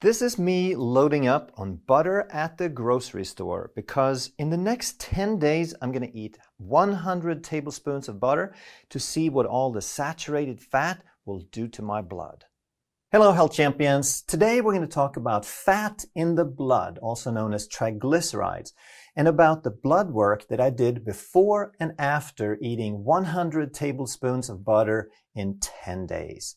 This is me loading up on butter at the grocery store because in the next 10 days I'm going to eat 100 tablespoons of butter to see what all the saturated fat will do to my blood. Hello health champions! Today we're going to talk about fat in the blood, also known as triglycerides, and about the blood work that I did before and after eating 100 tablespoons of butter in 10 days.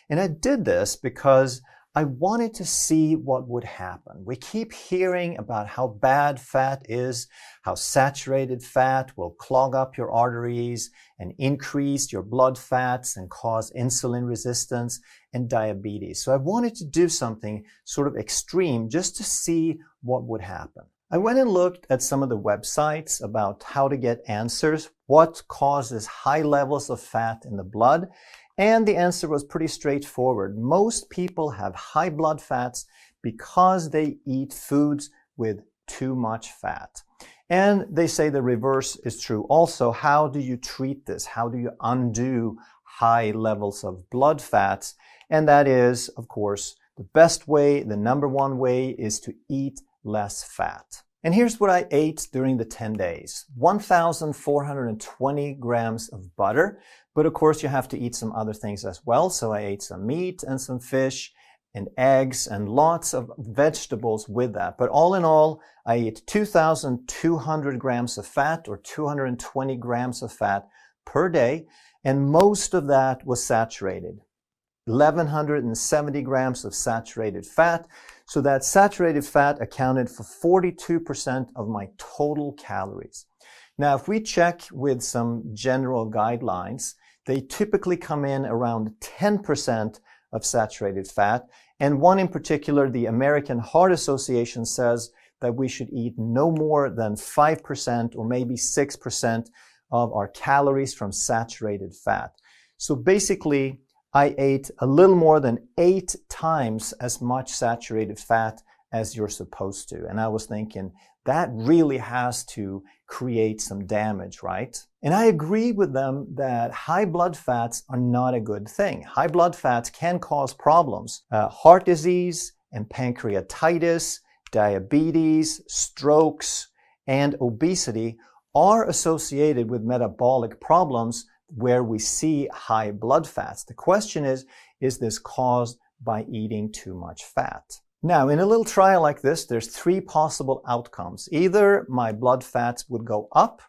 And I did this because I wanted to see what would happen. We keep hearing about how bad fat is, how saturated fat will clog up your arteries and increase your blood fats and cause insulin resistance and diabetes. So I wanted to do something sort of extreme just to see what would happen. I went and looked at some of the websites about how to get answers, what causes high levels of fat in the blood. And the answer was pretty straightforward. Most people have high blood fats because they eat foods with too much fat. And they say the reverse is true also. How do you treat this? How do you undo high levels of blood fats? And that is, of course, the best way, the number one way is to eat less fat. And here's what I ate during the 10 days. 1,420 grams of butter. But of course, you have to eat some other things as well. So I ate some meat and some fish and eggs and lots of vegetables with that. But all in all, I ate 2,200 grams of fat or 220 grams of fat per day. And most of that was saturated. 1,170 grams of saturated fat. So that saturated fat accounted for 42% of my total calories. Now, if we check with some general guidelines, they typically come in around 10% of saturated fat. And one in particular, the American Heart Association says that we should eat no more than 5% or maybe 6% of our calories from saturated fat. So basically, I ate a little more than 8 times as much saturated fat as you're supposed to. And I was thinking, that really has to create some damage, right? And I agree with them that high blood fats are not a good thing. High blood fats can cause problems. Heart disease and pancreatitis, diabetes, strokes, and obesity are associated with metabolic problems where we see high blood fats. The question is this caused by eating too much fat? Now, in a little trial like this, there's 3 possible outcomes. Either my blood fats would go up,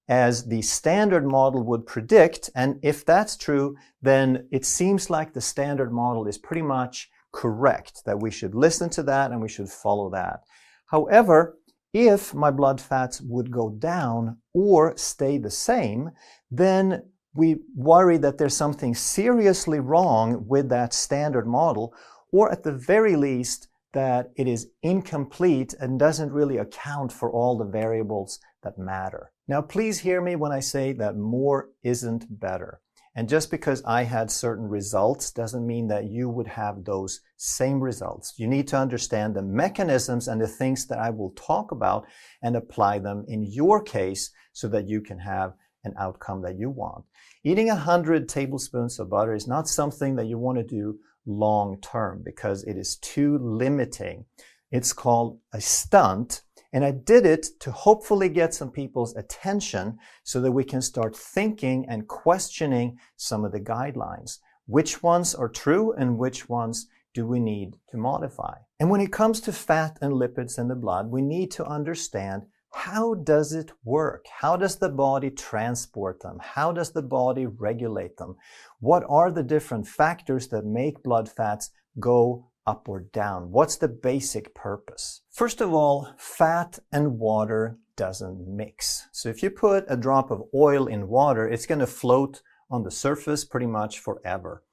as the standard model would predict, and if that's true, then it seems like the standard model is pretty much correct, that we should listen to that and we should follow that. However, if my blood fats would go down or stay the same, then we worry that there's something seriously wrong with that standard model, or at the very least, that it is incomplete and doesn't really account for all the variables that matter. Now, please hear me when I say that more isn't better. And just because I had certain results doesn't mean that you would have those same results. You need to understand the mechanisms and the things that I will talk about and apply them in your case so that you can have an outcome that you want. Eating 100 tablespoons of butter is not something that you want to do long term because it is too limiting. It's called a stunt, and I did it to hopefully get some people's attention so that we can start thinking and questioning some of the guidelines. Which ones are true and which ones do we need to modify? And when it comes to fat and lipids in the blood, we need to understand, how does it work? How does the body transport them? How does the body regulate them? What are the different factors that make blood fats go up or down? What's the basic purpose? First of all, fat and water doesn't mix. So if you put a drop of oil in water, it's going to float on the surface pretty much forever.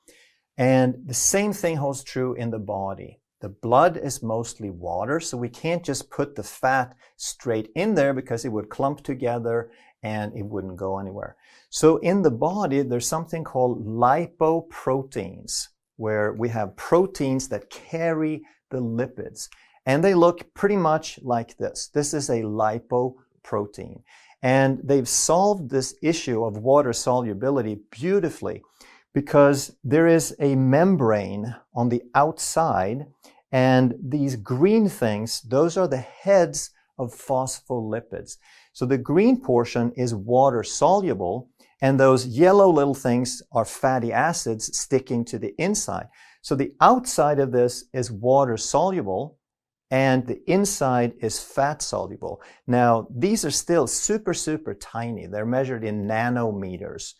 And the same thing holds true in the body. The blood is mostly water, so we can't just put the fat straight in there because it would clump together and it wouldn't go anywhere. So in the body, there's something called lipoproteins, where we have proteins that carry the lipids. And they look pretty much like this. This is a lipoprotein. And they've solved this issue of water solubility beautifully because there is a membrane on the outside And these green things, those are the heads of phospholipids. So the green portion is water soluble, and those yellow little things are fatty acids sticking to the inside. So the outside of this is water soluble, and the inside is fat soluble. Now, these are still super, super tiny. They're measured in nanometers.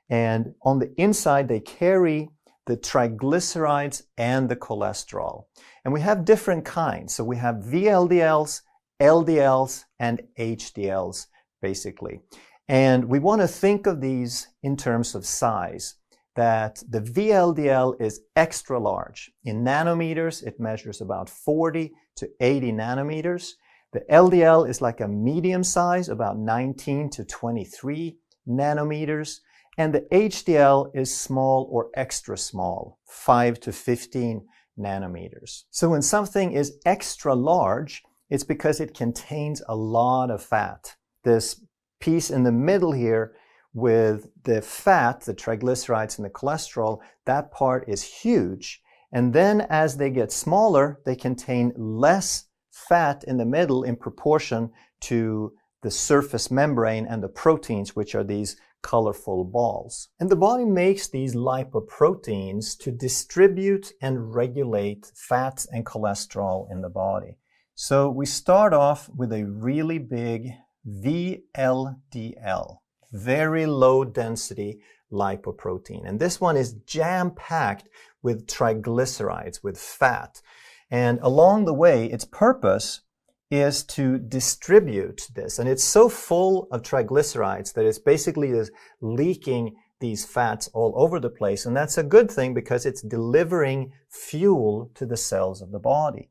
And on the inside, they carry the triglycerides and the cholesterol. And we have different kinds. So we have VLDLs, LDLs, and HDLs, basically. And we want to think of these in terms of size, that the VLDL is extra large. In nanometers, it measures about 40 to 80 nanometers. The LDL is like a medium size, about 19 to 23 nanometers. And the HDL is small or extra small, 5 to 15 nanometers. So when something is extra large, it's because it contains a lot of fat. This piece in the middle here with the fat, the triglycerides and the cholesterol, that part is huge. And then as they get smaller, they contain less fat in the middle in proportion to the surface membrane and the proteins, which are these colorful balls. And the body makes these lipoproteins to distribute and regulate fats and cholesterol in the body. So we start off with a really big VLDL, very low density lipoprotein. And this one is jam-packed with triglycerides, with fat. And along the way, its purpose is to distribute this. And it's so full of triglycerides that it's basically just leaking these fats all over the place. And that's a good thing because it's delivering fuel to the cells of the body.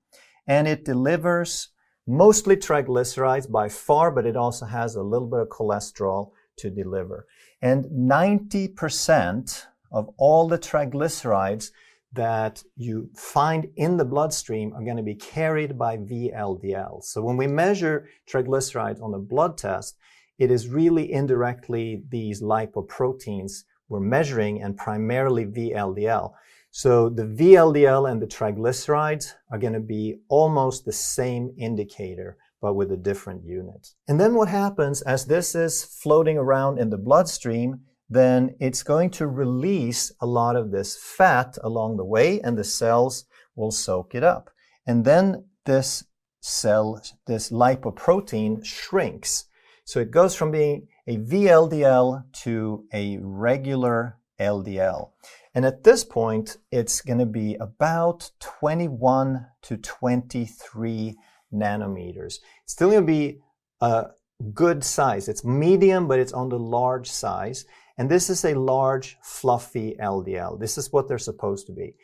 And it delivers mostly triglycerides by far, but it also has a little bit of cholesterol to deliver. And 90% of all the triglycerides that you find in the bloodstream are going to be carried by VLDL. So when we measure triglycerides on a blood test, it is really indirectly these lipoproteins we're measuring, and primarily VLDL. So the VLDL and the triglycerides are going to be almost the same indicator, but with a different unit. And then what happens as this is floating around in the bloodstream, then it's going to release a lot of this fat along the way, and the cells will soak it up. And then this lipoprotein shrinks. So it goes from being a VLDL to a regular LDL. And at this point, it's going to be about 21 to 23 nanometers. It's still going to be a good size. It's medium, but it's on the large size. And this is a large, fluffy LDL. This is what they're supposed to be.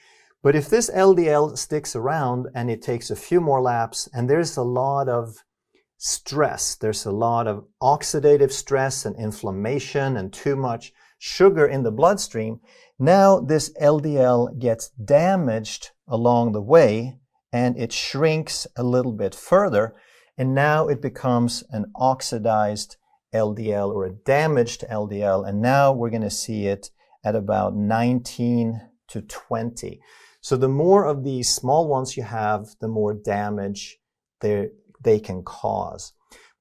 But if this LDL sticks around and it takes a few more laps, and there's a lot of stress, there's a lot of oxidative stress and inflammation and too much sugar in the bloodstream, now this LDL gets damaged along the way and it shrinks a little bit further, and now it becomes an oxidized LDL or a damaged LDL, and now we're going to see it at about 19 to 20. So the more of these small ones you have, the more damage they can cause.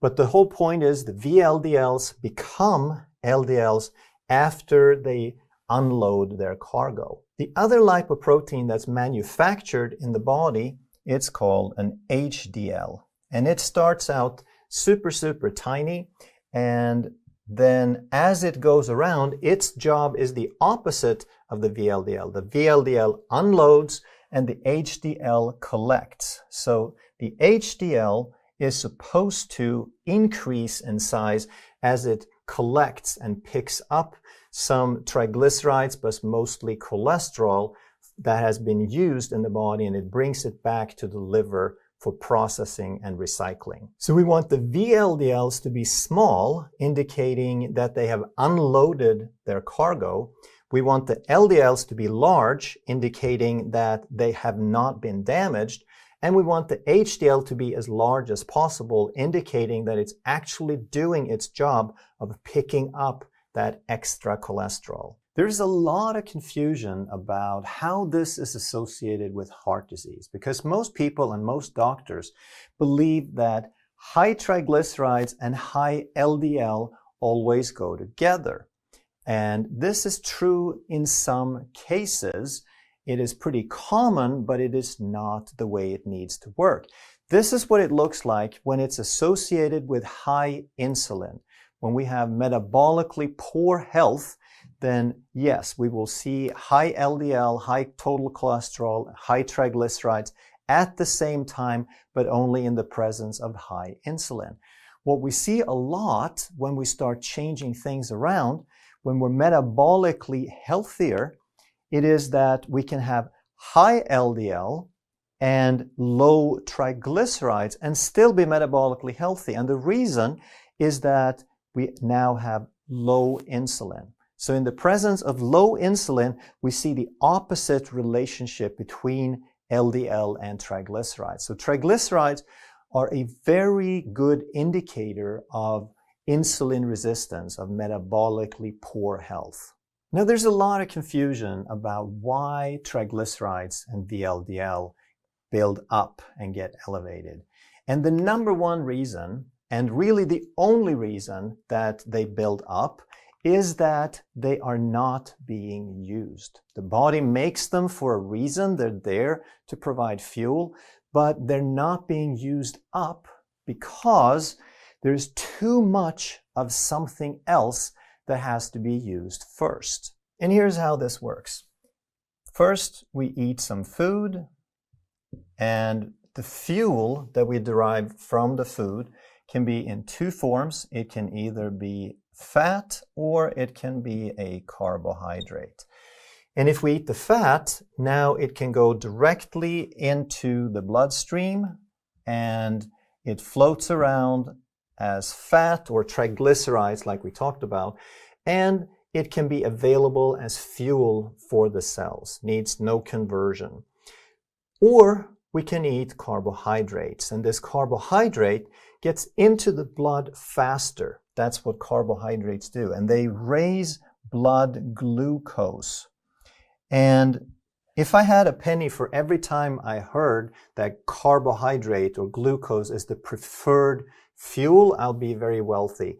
But the whole point is the VLDLs become LDLs after they unload their cargo. The other lipoprotein that's manufactured in the body, it's called an HDL. And it starts out super, super tiny. And then as it goes around, its job is the opposite of the VLDL. The VLDL unloads and the HDL collects. So the HDL is supposed to increase in size as it collects and picks up some triglycerides, but mostly cholesterol that has been used in the body, and it brings it back to the liver for processing and recycling. So we want the VLDLs to be small, indicating that they have unloaded their cargo. We want the LDLs to be large, indicating that they have not been damaged. And we want the HDL to be as large as possible, indicating that it's actually doing its job of picking up that extra cholesterol. There's a lot of confusion about how this is associated with heart disease, because most people and most doctors believe that high triglycerides and high LDL always go together. And this is true in some cases. It is pretty common, but it is not the way it needs to work. This is what it looks like when it's associated with high insulin. When we have metabolically poor health, then yes, we will see high LDL, high total cholesterol, high triglycerides at the same time, but only in the presence of high insulin. What we see a lot when we start changing things around, when we're metabolically healthier, it is that we can have high LDL and low triglycerides and still be metabolically healthy. And the reason is that we now have low insulin. So in the presence of low insulin, we see the opposite relationship between LDL and triglycerides. So triglycerides are a very good indicator of insulin resistance, of metabolically poor health. Now, there's a lot of confusion about why triglycerides and VLDL build up and get elevated. And the number one reason, and really the only reason that they build up, is that they are not being used. The body makes them for a reason. They're there to provide fuel, but they're not being used up because there's too much of something else that has to be used first. And here's how this works. First, we eat some food, and the fuel that we derive from the food can be in two forms. It can either be fat or it can be a carbohydrate. And if we eat the fat, now it can go directly into the bloodstream and it floats around as fat or triglycerides like we talked about, and it can be available as fuel for the cells, needs no conversion. Or we can eat carbohydrates, and this carbohydrate gets into the blood faster. That's what carbohydrates do, and they raise blood glucose. And if I had a penny for every time I heard that carbohydrate or glucose is the preferred fuel, I'll be very wealthy.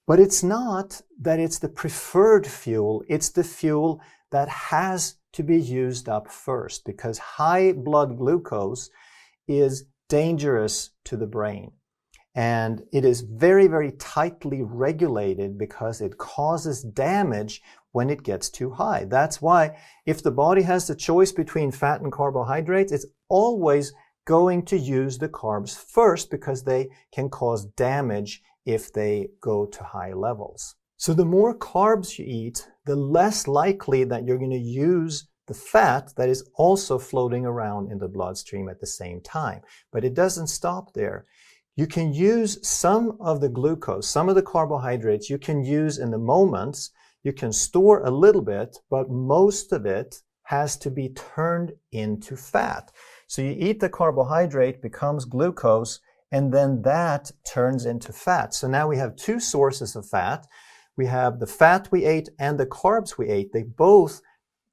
But it's not that it's the preferred fuel, it's the fuel that has to be used up first, because high blood glucose is dangerous to the brain. And it is very, very tightly regulated because it causes damage when it gets too high. That's why if the body has the choice between fat and carbohydrates, it's always going to use the carbs first because they can cause damage if they go to high levels. So the more carbs you eat, the less likely that you're going to use the fat that is also floating around in the bloodstream at the same time. But it doesn't stop there. You can use some of the glucose, some of the carbohydrates you can use in the moments. You can store a little bit, but most of it has to be turned into fat. So you eat the carbohydrate, becomes glucose, and then that turns into fat. So now we have two sources of fat. We have the fat we ate and the carbs we ate. They both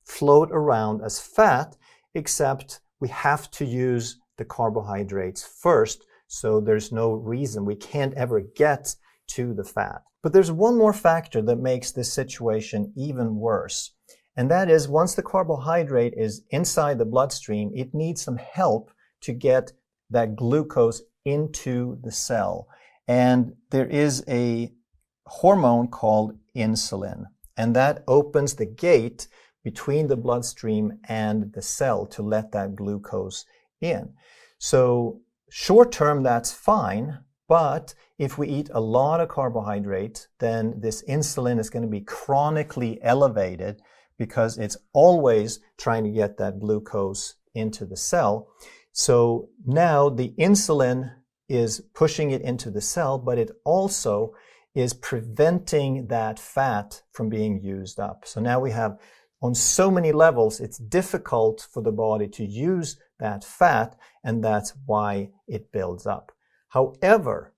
float around as fat, except we have to use the carbohydrates first. So there's no reason we can't ever get to the fat. But there's one more factor that makes this situation even worse. And that is once the carbohydrate is inside the bloodstream, it needs some help to get that glucose into the cell. And there is a hormone called insulin, and that opens the gate between the bloodstream and the cell to let that glucose in. So short term, that's fine. But if we eat a lot of carbohydrate, then this insulin is going to be chronically elevated because it's always trying to get that glucose into the cell. So now the insulin is pushing it into the cell, but it also is preventing that fat from being used up. So now we have, on so many levels, it's difficult for the body to use that fat, and that's why it builds up. However,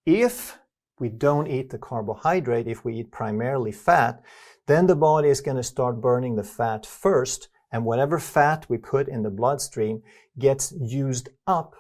if we don't eat the carbohydrate, if we eat primarily fat, then the body is going to start burning the fat first, and whatever fat we put in the bloodstream gets used up,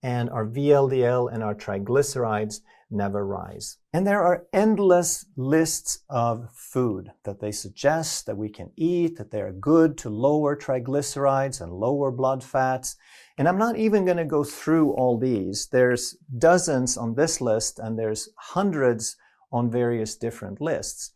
and our VLDL and our triglycerides never rise. And there are endless lists of food that they suggest that we can eat, that they're good to lower triglycerides and lower blood fats. And I'm not even going to go through all these. There's dozens on this list, and there's hundreds on various different lists.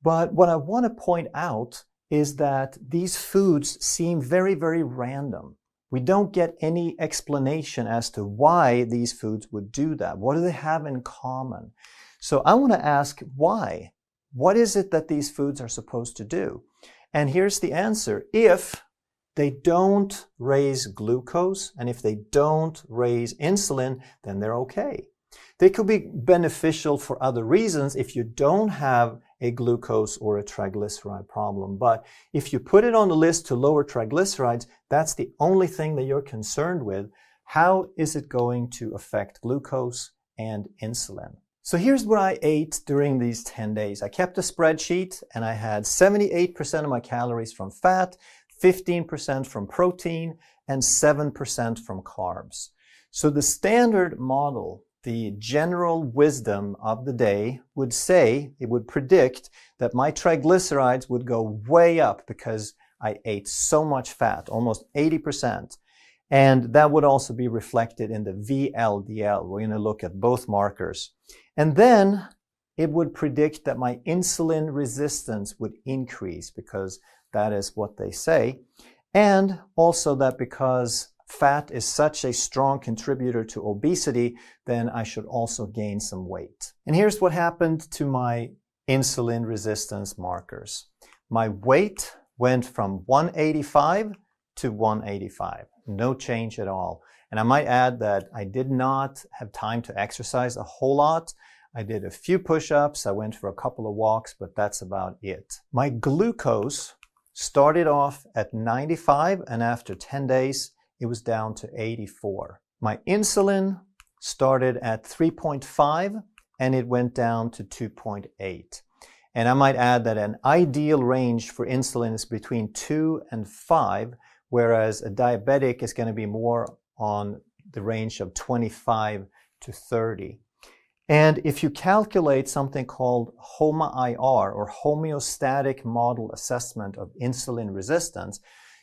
But what I want to point out is that these foods seem very, very random. We don't get any explanation as to why these foods would do that. What do they have in common? So I want to ask why. What is it that these foods are supposed to do? And here's the answer. If they don't raise glucose and if they don't raise insulin, then they're okay. They could be beneficial for other reasons if you don't have a glucose or a triglyceride problem. But if you put it on the list to lower triglycerides, that's the only thing that you're concerned with. How is it going to affect glucose and insulin? So here's what I ate during these 10 days. I kept a spreadsheet, and I had 78% of my calories from fat, 15% from protein, and 7% from carbs. So the standard model, the general wisdom of the day, would say, it would predict that my triglycerides would go way up because I ate so much fat, almost 80%. And that would also be reflected in the VLDL. We're going to look at both markers. And then it would predict that my insulin resistance would increase, because that is what they say. And also that because fat is such a strong contributor to obesity, then I should also gain some weight. And here's what happened to my insulin resistance markers. My weight went from 185 to 185. No change at all. And I might add that I did not have time to exercise a whole lot. I did a few push-ups, I went for a couple of walks, but that's about it. My glucose started off at 95, and after 10 days, it was down to 84. My insulin started at 3.5, and it went down to 2.8. And I might add that an ideal range for insulin is between 2 and 5, whereas a diabetic is going to be more on the range of 25 to 30. And if you calculate something called HOMA-IR, or homeostatic model assessment of insulin resistance,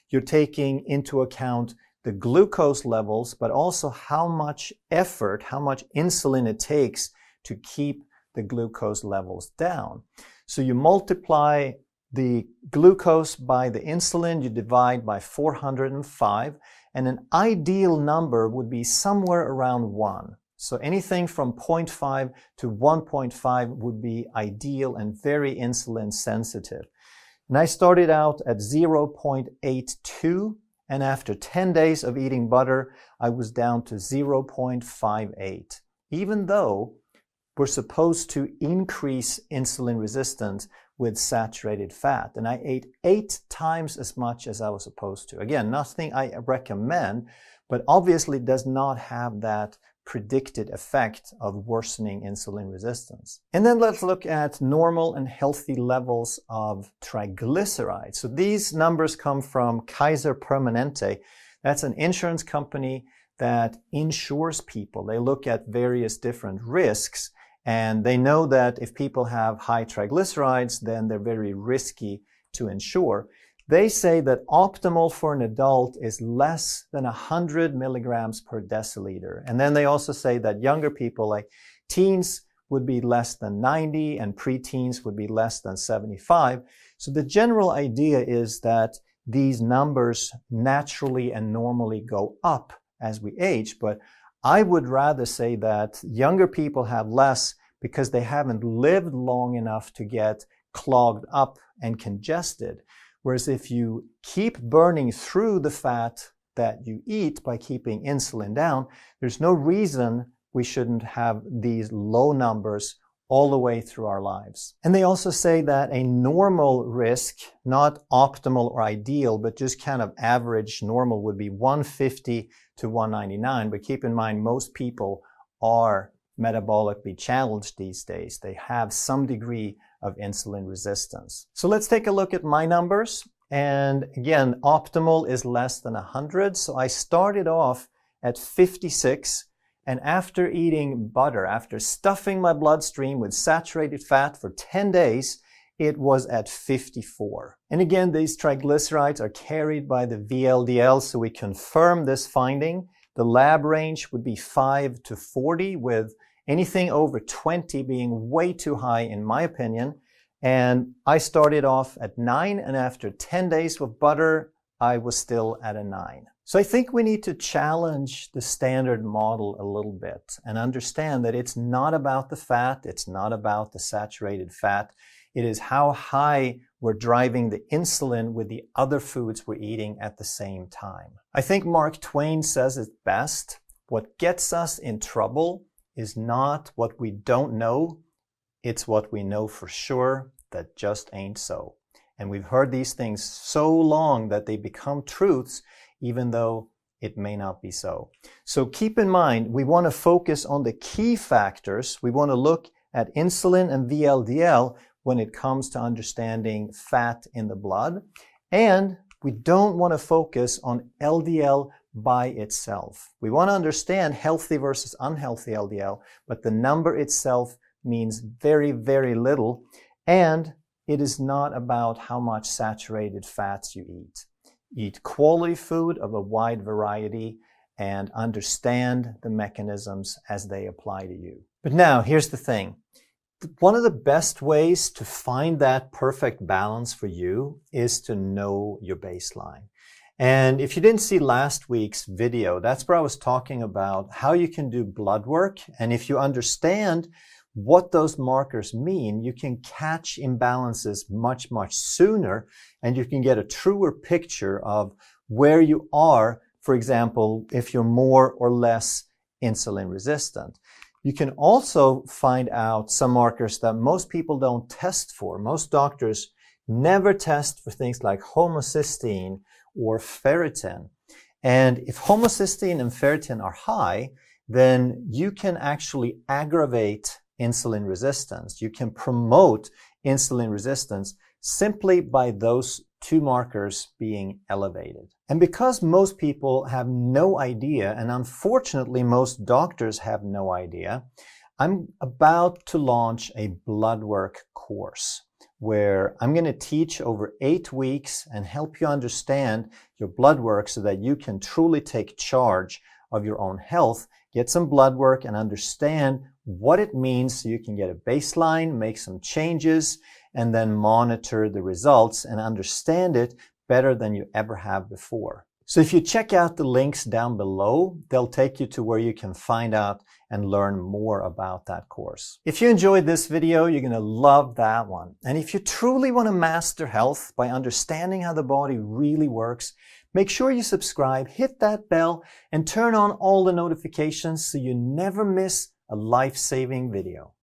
you're taking into account the glucose levels, but also how much effort, how much insulin it takes to keep the glucose levels down. So you multiply the glucose by the insulin, you divide by 405, and an ideal number would be somewhere around 1. So anything from 0.5 to 1.5 would be ideal and very insulin sensitive. And I started out at 0.82, and after 10 days of eating butter, I was down to 0.58. Even though we're supposed to increase insulin resistance with saturated fat. And I ate 8 times as much as I was supposed to. Again, nothing I recommend, but obviously does not have that predicted effect of worsening insulin resistance. And then let's look at normal and healthy levels of triglycerides. So these numbers come from Kaiser Permanente. That's an insurance company that insures people. They look at various different risks, and they know that if people have high triglycerides, then they're very risky to insure. They say that optimal for an adult is less than 100 milligrams per deciliter. And then they also say that younger people, like teens, would be less than 90 and preteens would be less than 75. So the general idea is that these numbers naturally and normally go up as we age. But I would rather say that younger people have less because they haven't lived long enough to get clogged up and congested. Whereas if you keep burning through the fat that you eat by keeping insulin down, there's no reason we shouldn't have these low numbers all the way through our lives. And they also say that a normal risk, not optimal or ideal, but just kind of average normal, would be 150 to 199. But keep in mind, most people are metabolically challenged these days. They have some degree of insulin resistance. So let's take a look at my numbers. And again, optimal is less than 100. So I started off at 56. And after eating butter, after stuffing my bloodstream with saturated fat for 10 days, it was at 54. And again, these triglycerides are carried by the VLDL, so we confirm this finding. The lab range would be 5 to 40, with anything over 20 being way too high in my opinion. And I started off at 9, and after 10 days with butter, I was still at a 9. So I think we need to challenge the standard model a little bit and understand that it's not about the fat, it's not about the saturated fat. It is how high we're driving the insulin with the other foods we're eating at the same time. I think Mark Twain says it best. What gets us in trouble is not what we don't know, it's what we know for sure that just ain't so. And we've heard these things so long that they become truths, even though it may not be so. So keep in mind, we want to focus on the key factors. We want to look at insulin and VLDL when it comes to understanding fat in the blood. And we don't want to focus on LDL by itself. We want to understand healthy versus unhealthy LDL, but the number itself means very, very little. And it is not about how much saturated fats you eat. Eat quality food of a wide variety and understand the mechanisms as they apply to you. But now, here's the thing. One of the best ways to find that perfect balance for you is to know your baseline. And if you didn't see last week's video, that's where I was talking about how you can do blood work. And if you understand what those markers mean, you can catch imbalances much, much sooner, and you can get a truer picture of where you are, for example, if you're more or less insulin resistant. You can also find out some markers that most people don't test for. Most doctors never test for things like homocysteine or ferritin. And if homocysteine and ferritin are high, then you can actually aggravate insulin resistance. You can promote insulin resistance simply by those two markers being elevated. And because most people have no idea, and unfortunately most doctors have no idea, I'm about to launch a blood work course where I'm going to teach over 8 weeks and help you understand your blood work so that you can truly take charge of your own health, get some blood work and understand what it means so you can get a baseline, make some changes, and then monitor the results and understand it better than you ever have before. So if you check out the links down below, they'll take you to where you can find out and learn more about that course. If you enjoyed this video, you're going to love that one. And if you truly want to master health by understanding how the body really works, make sure you subscribe, hit that bell, and turn on all the notifications so you never miss a life-saving video.